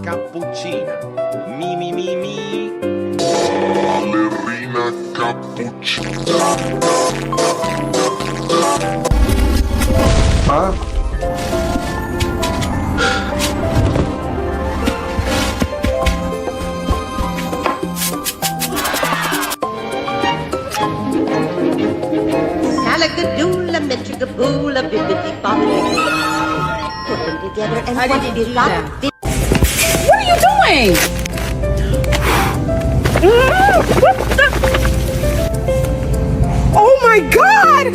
cappuccina. Mi. Ballerina cappuccina. Ah, Salagadoola, metricaboola, bibbidi bobbidi. Put them together and How what did have you you do got? that? What are you doing? Oh my God!